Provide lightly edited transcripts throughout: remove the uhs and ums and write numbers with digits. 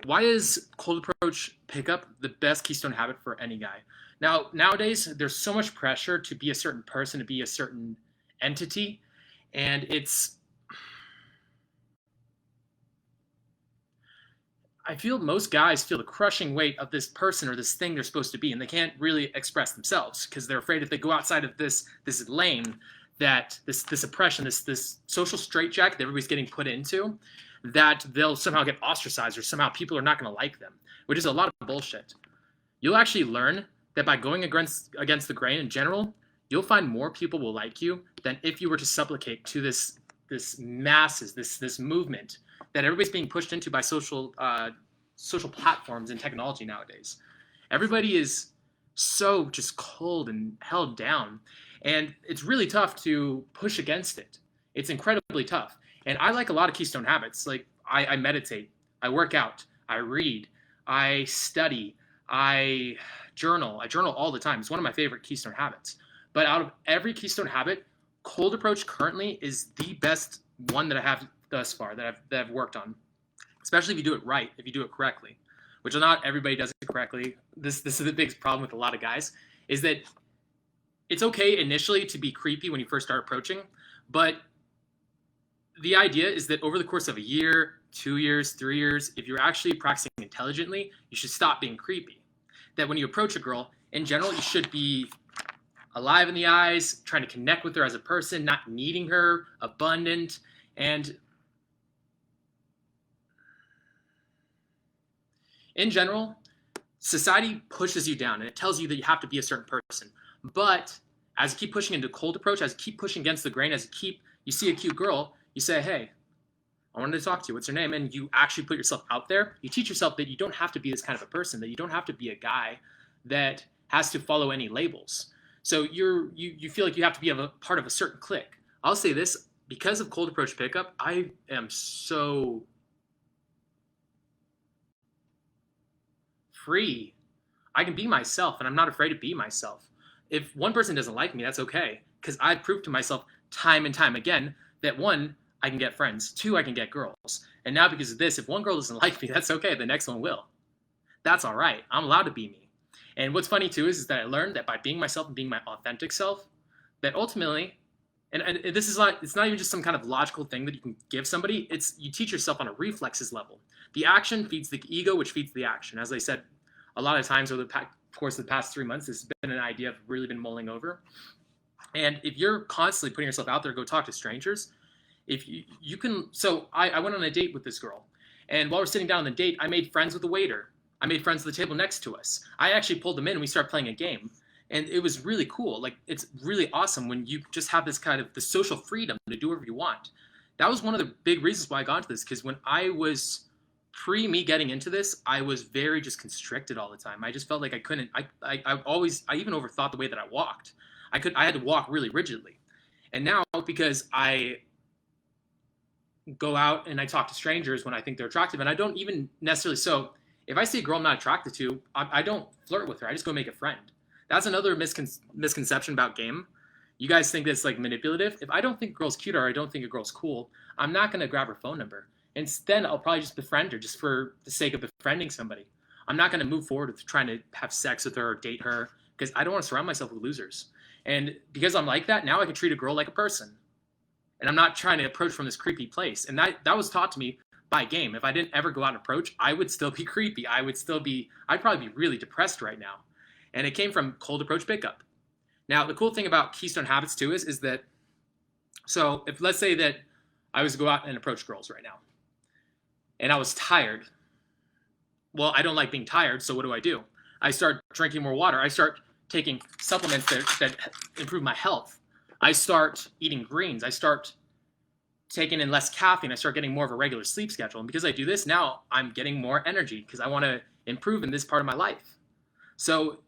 Why is cold approach pickup the best keystone habit for any guy? Now, nowadays, there's so much pressure to be a certain person, to be a certain entity, and I feel most guys feel the crushing weight of this person or this thing they're supposed to be, and they can't really express themselves because they're afraid if they go outside of this lane, that this oppression, this social straitjacket that everybody's getting put into, that they'll somehow get ostracized or somehow people are not going to like them, which is a lot of bullshit. You'll actually learn that by going against the grain in general, you'll find more people will like you than if you were to supplicate to this masses, this movement that everybody's being pushed into by social platforms and technology nowadays. Everybody is so just cold and held down, and it's really tough to push against it. It's incredibly tough. And I like a lot of keystone habits. Like I meditate, I work out, I read, I study, I journal. I journal all the time. It's one of my favorite keystone habits. But out of every keystone habit, cold approach currently is the best one that I have thus far that I've worked on. Especially if you do it right, if you do it correctly, which not everybody does it correctly. This is the biggest problem with a lot of guys, is that it's okay initially to be creepy when you first start approaching, but the idea is that over the course of a year, 2 years, 3 years, if you're actually practicing intelligently, you should stop being creepy. That when you approach a girl, in general, you should be alive in the eyes, trying to connect with her as a person, not needing her, abundant, and in general, society pushes you down and it tells you that you have to be a certain person. But as you keep pushing into cold approach, as you keep pushing against the grain, you see a cute girl, you say, hey, I wanted to talk to you. What's your name? And you actually put yourself out there. You teach yourself that you don't have to be this kind of a person, that you don't have to be a guy that has to follow any labels. So you feel like you have to be a part of a certain clique. I'll say this, because of cold approach pickup, I am so free. I can be myself and I'm not afraid to be myself. If one person doesn't like me, that's okay. Because I've proved to myself time and time again that one, I can get friends. Two, I can get girls. And now because of this, if one girl doesn't like me, that's okay. The next one will. That's all right. I'm allowed to be me. And what's funny too is that I learned that by being myself and being my authentic self, that ultimately, and this is not, it's not even just some kind of logical thing that you can give somebody. It's you teach yourself on a reflexes level. The action feeds the ego, which feeds the action. As I said, a lot of times over the course of the past 3 months, this has been an idea I've really been mulling over. And if you're constantly putting yourself out there to go talk to strangers, if you can, so I went on a date with this girl, and while we're sitting down on the date, I made friends with the waiter. I made friends at the table next to us. I actually pulled them in and we started playing a game. And it was really cool. Like, it's really awesome when you just have this kind of the social freedom to do whatever you want. That was one of the big reasons why I got into this, because when I was me getting into this, I was very just constricted all the time. I just felt like I couldn't, I even overthought the way that I walked. I had to walk really rigidly. And now, because I go out and I talk to strangers when I think they're attractive, and I don't even necessarily, so if I see a girl I'm not attracted to, I don't flirt with her. I just go make a friend. That's another misconception about game. You guys think that's like manipulative. If I don't think a girl's cute or I don't think a girl's cool, I'm not going to grab her phone number. Instead, I'll probably just befriend her just for the sake of befriending somebody. I'm not going to move forward with trying to have sex with her or date her because I don't want to surround myself with losers. And because I'm like that, now I can treat a girl like a person. And I'm not trying to approach from this creepy place. And that was taught to me by game. If I didn't ever go out and approach, I would still be creepy. I'd probably be really depressed right now. And it came from cold approach pickup. Now, the cool thing about keystone habits too is that, so if let's say that I was to go out and approach girls right now, and I was tired. Well, I don't like being tired, so what do? I start drinking more water. I start taking supplements that improve my health. I start eating greens. I start taking in less caffeine. I start getting more of a regular sleep schedule. And because I do this, now I'm getting more energy because I want to improve in this part of my life. So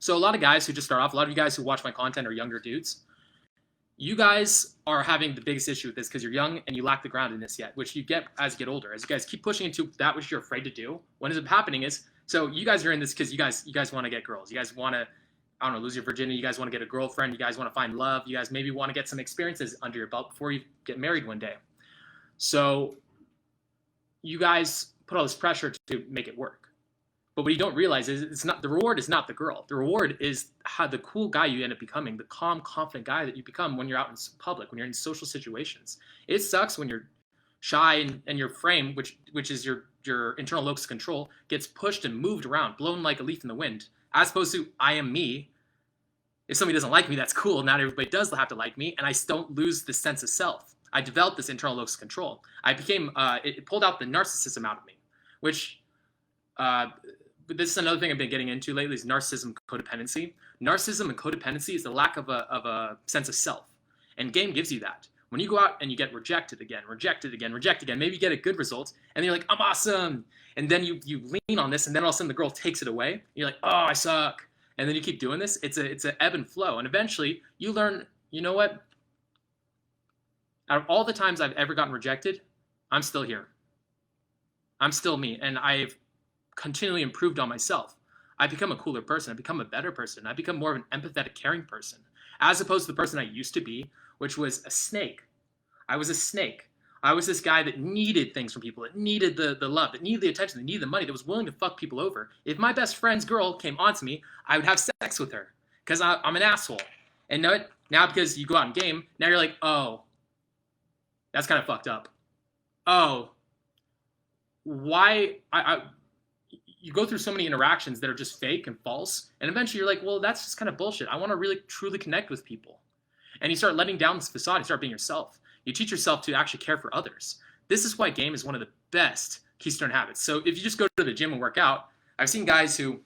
a lot of guys who just start off, a lot of you guys who watch my content are younger dudes. You guys are having the biggest issue with this because you're young and you lack the groundedness yet, which you get as you get older. As you guys keep pushing into that which you're afraid to do, what ends up happening is, so you guys are in this because you guys want to get girls. You guys want to, I don't know, lose your virginity. You guys want to get a girlfriend. You guys want to find love. You guys maybe want to get some experiences under your belt before you get married one day. So you guys put all this pressure to make it work. But what you don't realize is it's not the reward is not the girl. The reward is how the cool guy you end up becoming, the calm, confident guy that you become when you're out in public, when you're in social situations. It sucks when you're shy and your frame, which is your internal locus of control, gets pushed and moved around, blown like a leaf in the wind, as opposed to I am me. If somebody doesn't like me, that's cool. Not everybody does have to like me, and I don't lose the sense of self. I developed this internal locus of control. I became it pulled out the narcissism out of me, which. But this is another thing I've been getting into lately is narcissism codependency. Narcissism and codependency is the lack of a sense of self. And game gives you that. When you go out and you get rejected again, maybe you get a good result, and then you're like, I'm awesome. And then you lean on this, and then all of a sudden the girl takes it away. And you're like, oh, I suck. And then you keep doing this. It's an ebb and flow. And eventually you learn, you know what? Out of all the times I've ever gotten rejected, I'm still here. I'm still me. And I've continually improved on myself. I become a cooler person. I become a better person. I become more of an empathetic, caring person, as opposed to the person I used to be, which was a snake. I was a snake. I was this guy that needed things from people, that needed the love, that needed the attention, that needed the money, that was willing to fuck people over. If my best friend's girl came onto me, I would have sex with her because I'm an asshole. And now because you go out and game, now you're like, oh, that's kind of fucked up. Oh, why you go through so many interactions that are just fake and false, and eventually you're like, well, that's just kind of bullshit. I want to really truly connect with people. And you start letting down this facade. You start being yourself. You teach yourself to actually care for others. This is why game is one of the best keystone habits. So if you just go to the gym and work out, I've seen guys who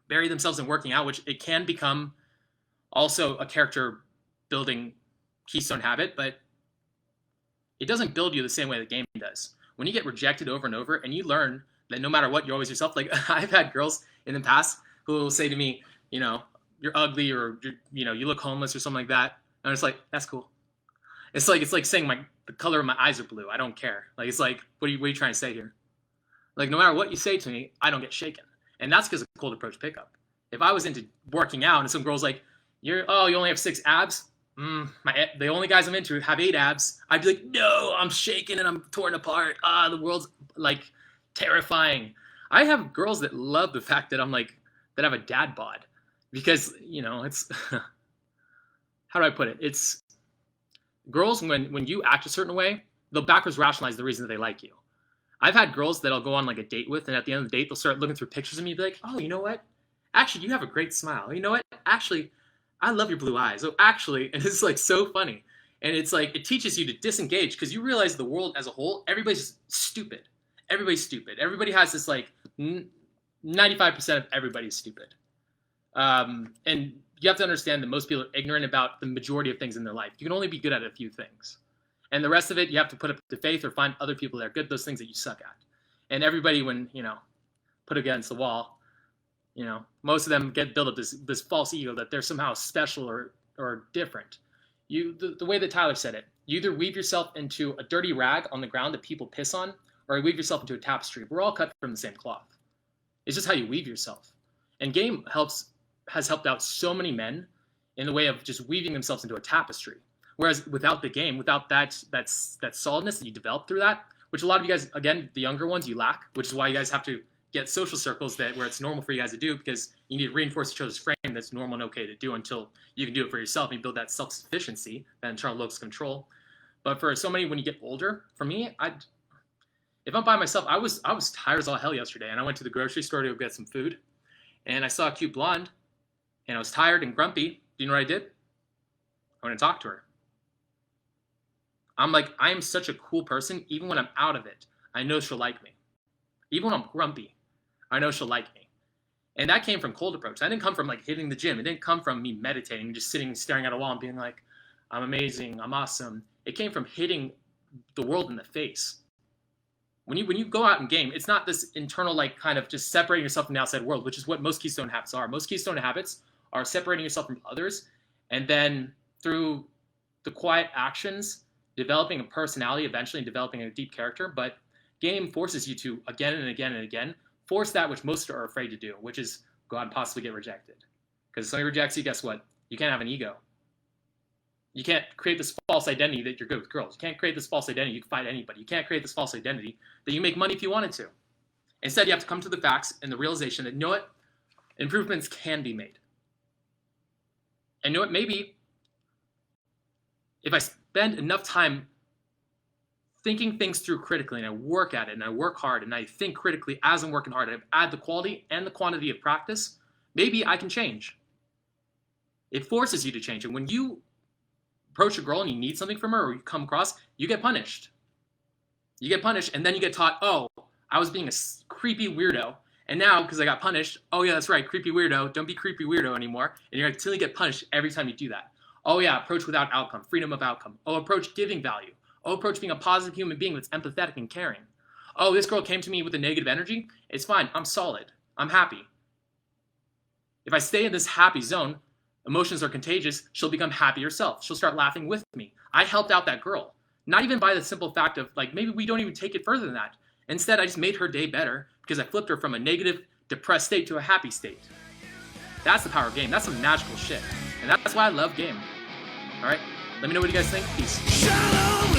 bury themselves in working out, which it can become also a character building keystone habit, but it doesn't build you the same way the game does. When you get rejected over and over and you learn that no matter what, you're always yourself. Like I've had girls in the past who will say to me, you're ugly, or you look homeless or something like that. And it's like, that's cool. It's like saying the color of my eyes are blue. I don't care. Like, it's like, what are you trying to say here? Like, no matter what you say to me, I don't get shaken. And that's because of cold approach pickup. If I was into working out and some girl's like, you only have 6 abs. The only guys I'm into have 8 abs. I'd be like, no, I'm shaking and I'm torn apart. The world's like terrifying. I have girls that love the fact that I'm like, that I have a dad bod, because it's how do I put it? It's girls when you act a certain way, they'll backwards rationalize the reason that they like you. I've had girls that I'll go on like a date with, and at the end of the date, they'll start looking through pictures of me and be like, oh, you know what? Actually, you have a great smile. You know what? Actually, I love your blue eyes. Oh, actually, and it's like so funny. And it's like, it teaches you to disengage because you realize the world as a whole, everybody's stupid. Everybody's stupid. Everybody has this like 95% of everybody's stupid. And you have to understand that most people are ignorant about the majority of things in their life. You can only be good at a few things. And the rest of it, you have to put up to faith or find other people that are good at those things that you suck at. And everybody, when, put against the wall, most of them build up this false ego that they're somehow special or different. The way that Tyler said it, you either weave yourself into a dirty rag on the ground that people piss on, or you weave yourself into a tapestry. We're all cut from the same cloth. It's just how you weave yourself. And game has helped out so many men in the way of just weaving themselves into a tapestry. Whereas without the game, without that solidness that you develop through that, which a lot of you guys, again, the younger ones, you lack, which is why you guys have to get social circles where it's normal for you guys to do, because you need to reinforce each other's frame that's normal and okay to do until you can do it for yourself and you build that self-sufficiency, that internal locus of control. But for so many, when you get older, for me, if I'm by myself, I was tired as all hell yesterday, and I went to the grocery store to go get some food, and I saw a cute blonde, and I was tired and grumpy. Do you know what I did? I went and talked to her. I'm like, I am such a cool person. Even when I'm out of it, I know she'll like me. Even when I'm grumpy, I know she'll like me. And that came from cold approach. That didn't come from like hitting the gym. It didn't come from me meditating and just sitting and staring at a wall and being like, I'm amazing, I'm awesome. It came from hitting the world in the face. When you go out and game, it's not this internal like kind of just separating yourself from the outside world, which is what most keystone habits are. Most keystone habits are separating yourself from others, and then through the quiet actions, developing a personality eventually and developing a deep character. But game forces you to again and again and again force that which most are afraid to do, which is go out and possibly get rejected. Because if somebody rejects you, guess what? You can't have an ego. You can't create this false identity that you're good with girls. You can't create this false identity you can fight anybody. You can't create this false identity that you make money if you wanted to. Instead, you have to come to the facts and the realization that, you know what? Improvements can be made. And you know what? Maybe if I spend enough time thinking things through critically and I work at it and I work hard and I think critically as I'm working hard and I add the quality and the quantity of practice, maybe I can change. It forces you to change. And when you approach a girl and you need something from her or you come across, you get punished. You get punished and then you get taught, oh, I was being a creepy weirdo. And now, because I got punished, oh yeah, that's right, creepy weirdo, don't be creepy weirdo anymore. And you're going to continually get punished every time you do that. Oh yeah, approach without outcome, freedom of outcome. Oh, approach giving value. Oh, approach being a positive human being that's empathetic and caring. Oh, this girl came to me with a negative energy. It's fine, I'm solid, I'm happy. If I stay in this happy zone, emotions are contagious, she'll become happy herself. She'll start laughing with me. I helped out that girl. Not even by the simple fact of, like, maybe we don't even take it further than that. Instead, I just made her day better because I flipped her from a negative, depressed state to a happy state. That's the power of game. That's some magical shit. And that's why I love game. All right? Let me know what you guys think. Peace.